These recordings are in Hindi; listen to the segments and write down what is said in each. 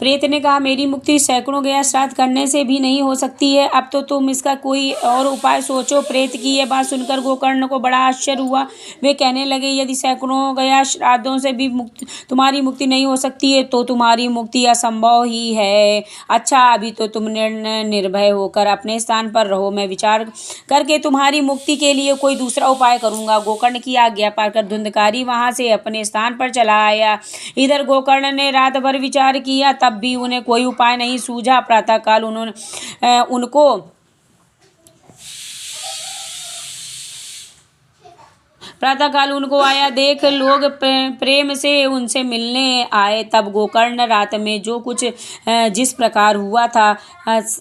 प्रेत ने कहा, मेरी मुक्ति सैकड़ों गया श्राद्ध करने से भी नहीं हो सकती है। अब तो तुम इसका कोई और उपाय सोचो। प्रेत की यह बात सुनकर गोकर्ण को बड़ा आश्चर्य हुआ। वे कहने लगे, यदि सैकड़ों गया श्राद्धों से भी तुम्हारी मुक्ति नहीं हो सकती है तो तुम्हारी मुक्ति असंभव ही है। अच्छा, अभी तो तुम निर्भय होकर अपने स्थान पर रहो। मैं विचार करके तुम्हारी मुक्ति के लिए कोई दूसरा उपाय करूंगा। गोकर्ण की आज्ञा पाकर धुंधकारी वहां से अपने स्थान पर चला आया। इधर गोकर्ण ने रात भर विचार किया, तब भी उन्हें कोई उपाय नहीं सूझा। प्रातःकाल उनको आया देख लोग प्रेम से उनसे मिलने आए। तब गोकर्ण रात में जो कुछ जिस प्रकार हुआ था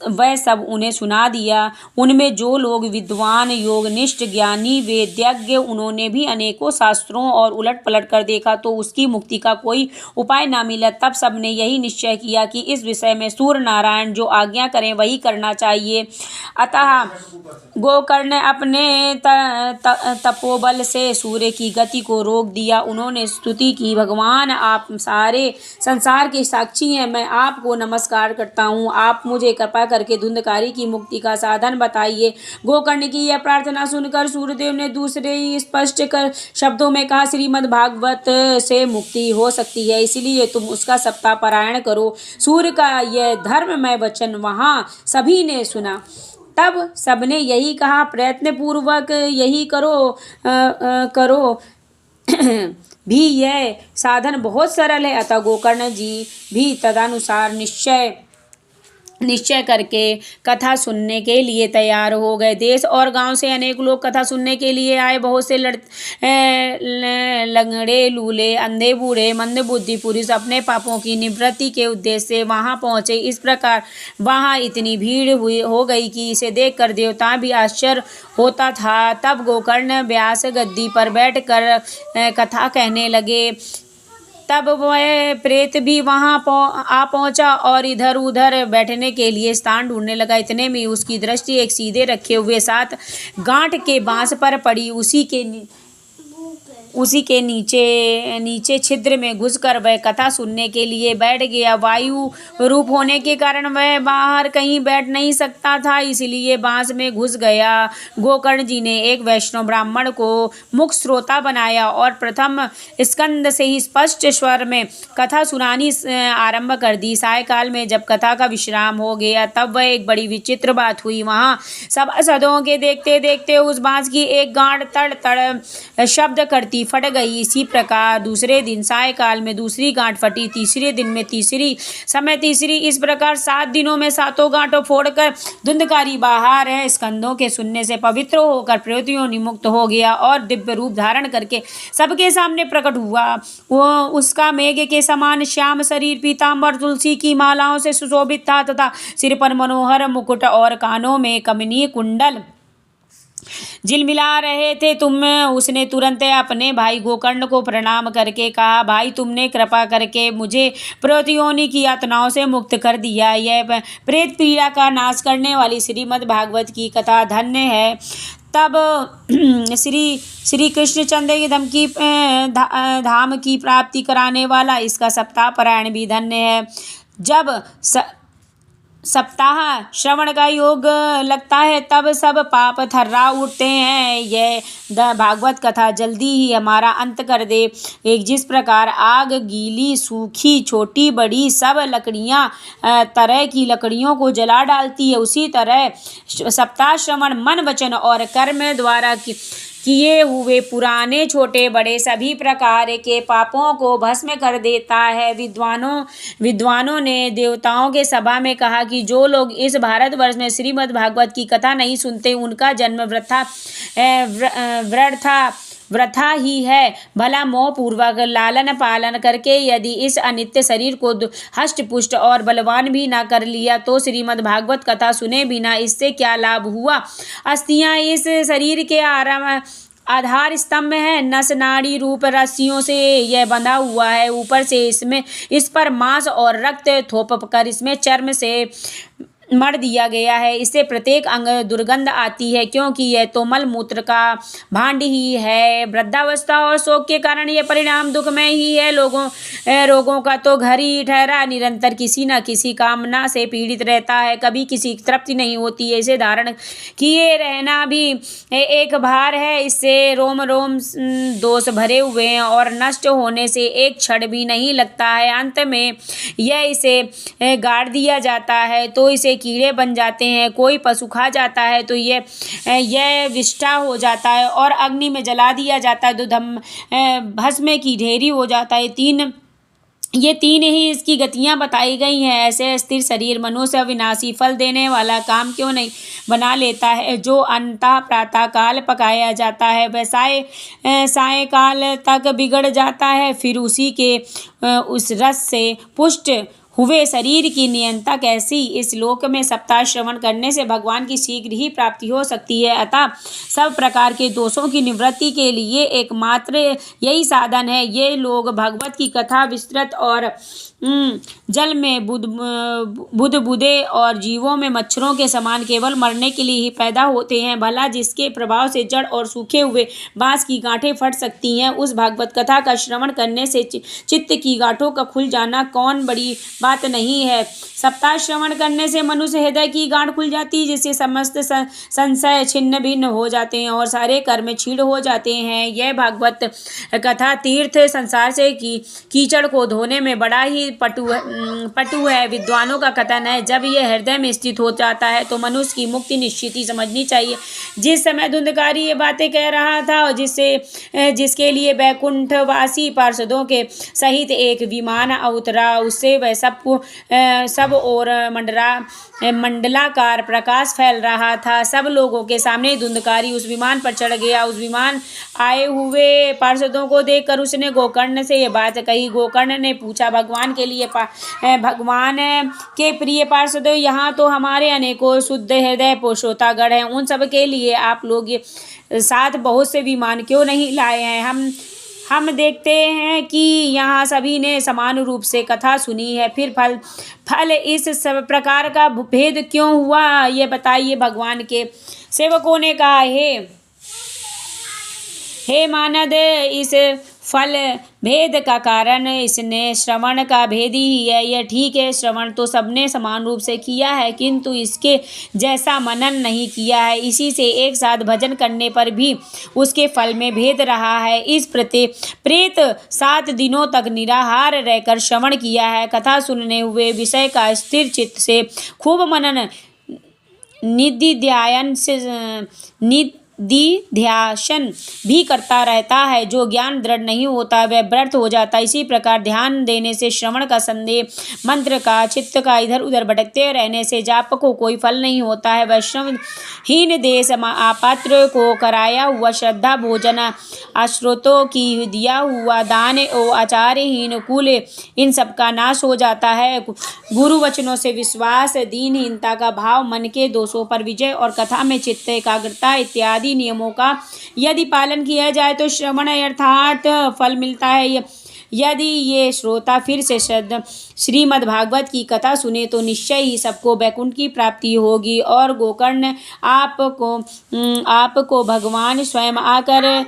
वह सब उन्हें सुना दिया। उनमें जो लोग विद्वान, योगनिष्ठ, ज्ञानी, वेद्यज्ञ, उन्होंने भी अनेकों शास्त्रों और उलट पलट कर देखा तो उसकी मुक्ति का कोई उपाय ना मिला। तब सबने यही निश्चय किया कि इस विषय में सूर्य नारायण जो आज्ञा करें वही करना चाहिए। अतः गोकर्ण अपने तपोबल से सूर्य की गति को रोक दिया। उन्होंने स्तुति की, भगवान आप सारे संसार के साक्षी हैं, मैं आपको नमस्कार करता हूँ। आप मुझे कृपा करके धुंधकारी की मुक्ति का साधन बताइए। गोकर्ण की यह प्रार्थना सुनकर सूर्यदेव ने दूसरे ही स्पष्ट कर शब्दों में कहा, श्रीमद् भागवत से मुक्ति हो सकती है, इसलिए तुम उसका सप्ताह पारायण करो। सूर्य का यह धर्ममय वचन वहां सभी ने सुना। तब सबने यही कहा, प्रयत्न पूर्वक यही करो भी यह साधन बहुत सरल है। अतः गोकर्ण जी भी तदनुसार निश्चय करके कथा सुनने के लिए तैयार हो गए। देश और गांव से अनेक लोग कथा सुनने के लिए आए। बहुत से लंगड़े, लूले, अंधे, बूढ़े, मंदबुद्धि पुरुष अपने पापों की निवृत्ति के उद्देश्य से वहां पहुंचे। इस प्रकार वहां इतनी भीड़ हो गई कि इसे देखकर देवता भी आश्चर्य होता था। तब गोकर्ण व्यास गद्दी पर बैठकर कथा कहने लगे। तब वह प्रेत भी वहां आ पहुंचा और इधर उधर बैठने के लिए स्थान ढूंढने लगा। इतने में उसकी दृष्टि एक सीधे रखे हुए 7 गांठ के बांस पर पड़ी। उसी के नीचे छिद्र में घुसकर वह कथा सुनने के लिए बैठ गया। वायु रूप होने के कारण वह बाहर कहीं बैठ नहीं सकता था, इसलिए बांस में घुस गया। गोकर्ण जी ने एक वैष्णव ब्राह्मण को मुख्य श्रोता बनाया और प्रथम स्कंद से ही स्पष्ट स्वर में कथा सुनानी आरंभ कर दी। सायकाल में जब कथा का विश्राम हो गया तब वह एक बड़ी विचित्र बात हुई। वहां सभासदों के देखते देखते उस बांस की एक गांठ तड़ तड़ शब्द करती फट गई। इसी प्रकार दूसरे दिन सायकाल में दूसरी गांठ फटी, तीसरे दिन में तीसरी, इस प्रकार 7 दिनों में 7 गांठों फोड़कर धुंधकारी बाहर है स्कंदों के सुनने से पवित्र होकर प्रेतों निमुक्त हो गया और दिव्य रूप धारण करके सबके सामने प्रकट हुआ। वो उसका मेघ के समान श्याम शरीर पीतांबर तुलसी की मालाओं से सुशोभित था तथा सिर पर मनोहर मुकुट और कानों में कमनीय कुंडल झिलमिला रहे थे। उसने तुरंत अपने भाई गोकर्ण को प्रणाम करके कहा, भाई तुमने कृपा करके मुझे प्रेतयोनि की यातनाओं से मुक्त कर दिया। यह प्रेत पीड़ा का नाश करने वाली श्रीमद् भागवत की कथा धन्य है। तब श्री कृष्णचंद्र की धाम की प्राप्ति कराने वाला इसका सप्ताह पारायण भी धन्य है। जब सप्ताह श्रवण का योग लगता है तब सब पाप थर्रा उठते हैं। यह भागवत कथा जल्दी ही हमारा अंत कर दे। एक जिस प्रकार आग गीली, सूखी, छोटी बड़ी सब लकड़ियां तरह की लकड़ियों को जला डालती है, उसी तरह सप्ताह श्रवण मन, वचन और कर्म द्वारा किए हुए पुराने छोटे बड़े सभी प्रकार के पापों को भस्म कर देता है। विद्वानों ने देवताओं के सभा में कहा कि जो लोग इस भारतवर्ष में श्रीमद् भागवत की कथा नहीं सुनते उनका जन्म वृथा ही है। भला मोह पूर्वक लालन पालन करके यदि इस अनित्य शरीर को हष्ट पुष्ट और बलवान भी ना कर लिया तो श्रीमद् भागवत कथा सुने बिना इससे क्या लाभ हुआ। अस्थियां इस शरीर के आधार स्तंभ है। नस नाड़ी रूप रस्सियों से यह बंधा हुआ है। ऊपर से इस पर मांस और रक्त थोप कर इसमें चर्म से मर दिया गया है। इससे प्रत्येक अंग दुर्गंध आती है, क्योंकि यह तो मल मूत्र का भांड ही है। वृद्धावस्था और शोक के कारण यह परिणाम दुखमय ही है। रोगों का तो घर ही ठहरा, निरंतर किसी न किसी कामना से पीड़ित रहता है, कभी किसी की तृप्ति नहीं होती है। इसे धारण किए रहना भी एक भार है। इससे रोम रोम दोष भरे हुए हैं और नष्ट होने से एक क्षण भी नहीं लगता है। अंत में यह इसे गाड़ दिया जाता है तो इसे कीड़े बन जाते हैं, कोई पशु खा जाता है तो यह विष्ठा हो जाता है और अग्नि में जला दिया जाता है तो भस्म की ढेरी हो जाता है। ये तीन ही इसकी गतियां बताई गई हैं। ऐसे स्थिर शरीर मनुष्य अविनाशी फल देने वाला काम क्यों नहीं बना लेता है। जो अंतः प्रातः काल पकाया जाता है वह सायंकाल तक बिगड़ जाता है, फिर उसी के उस रस से पुष्ट हुए शरीर की नियंता कैसी। इस लोक में सप्ताह श्रवण करने से भगवान की शीघ्र ही प्राप्ति हो सकती है। अतः सब प्रकार के दोषों की निवृत्ति के लिए एकमात्र यही साधन है। ये लोग भगवत की कथा विस्तृत और जल में बुदबुदे और जीवों में मच्छरों के समान केवल मरने के लिए ही पैदा होते हैं। भला जिसके प्रभाव से जड़ और सूखे हुए बांस की गांठें फट सकती हैं, उस भागवत कथा का श्रवण करने से चित्त की गांठों का खुल जाना कौन बड़ी बात नहीं है। सप्ताह श्रवण करने से मनुष्य हृदय की गांठ खुल जाती है, जिससे समस्त संशय छिन्न भिन्न हो जाते हैं और सारे कर्म क्षीण हो जाते हैं। यह भागवत कथा तीर्थ संसार से कीचड़ को धोने में बड़ा ही पटु है। विद्वानों का कथन है, जब यह हृदय में स्थित हो जाता है तो मनुष्य की मुक्ति निश्चित ही समझनी चाहिए। जिस समय धुंधकारी ये बातें कह रहा था और जिसके लिए वैकुंठवासी पार्षदों के सहित एक विमान उतरा, उससे वह सब और मंडलाकार प्रकाश फैल रहा था। सब लोगों के सामने धुंधकारी उस विमान पर चढ़ गया। उस विमान आए हुए पार्षदों को देखकर उसने गोकर्ण से यह बात कही। गोकर्ण ने पूछा, भगवान के प्रिय पार्षदों, यहाँ तो हमारे अनेकों शुद्ध हृदय पुरुषोत्तमगण हैं, उन सब के लिए आप लोग साथ बहुत से विमान क्यों नहीं लाए हैं। हम देखते हैं कि यहाँ सभी ने समान रूप से कथा सुनी है, फिर फल इस सब प्रकार का भेद क्यों हुआ, ये बताइए। भगवान के सेवकों ने कहा, हे मानद, इस फल भेद का कारण इसने श्रवण का भेद ही है। यह ठीक है, श्रवण तो सबने समान रूप से किया है, किंतु इसके जैसा मनन नहीं किया है। इसी से एक साथ भजन करने पर भी उसके फल में भेद रहा है। इस प्रेत 7 दिनों तक निराहार रहकर श्रवण किया है। कथा सुनने हुए विषय का स्थिर चित्त से खूब मनन निधिध्यासन भी करता रहता है। जो ज्ञान दृढ़ नहीं होता वह व्यर्थ हो जाता है। इसी प्रकार ध्यान देने से, श्रवण का संदेह मंत्र का, चित्त का इधर उधर भटकते रहने से जाप को कोई फल नहीं होता है। वैष्णवहीन देश आपात्र को कराया हुआ श्रद्धा भोजन, आश्रितों की दिया हुआ दान और आचार्यहीन कुल, इन सब का नाश हो जाता है। गुरु वचनों से विश्वास, दीनहीनता का भाव, मन के दोषों पर विजय और कथा में चित्त एकाग्रता इत्यादि नियमों का यदि पालन किया जाए तो श्रवण यथार्थ फल मिलता है। यदि ये श्रोता फिर से श्रीमद् भागवत की कथा सुने तो निश्चय ही सबको वैकुंठ की प्राप्ति होगी और गोकर्ण आपको भगवान स्वयं आकर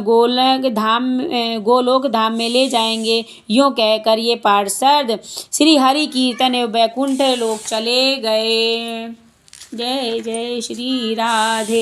गोलोक धाम में ले जाएंगे। यूँ कहकर ये पार्षद श्री हरि कीर्तन वैकुंठ लोक चले गए। जय जय श्री राधे।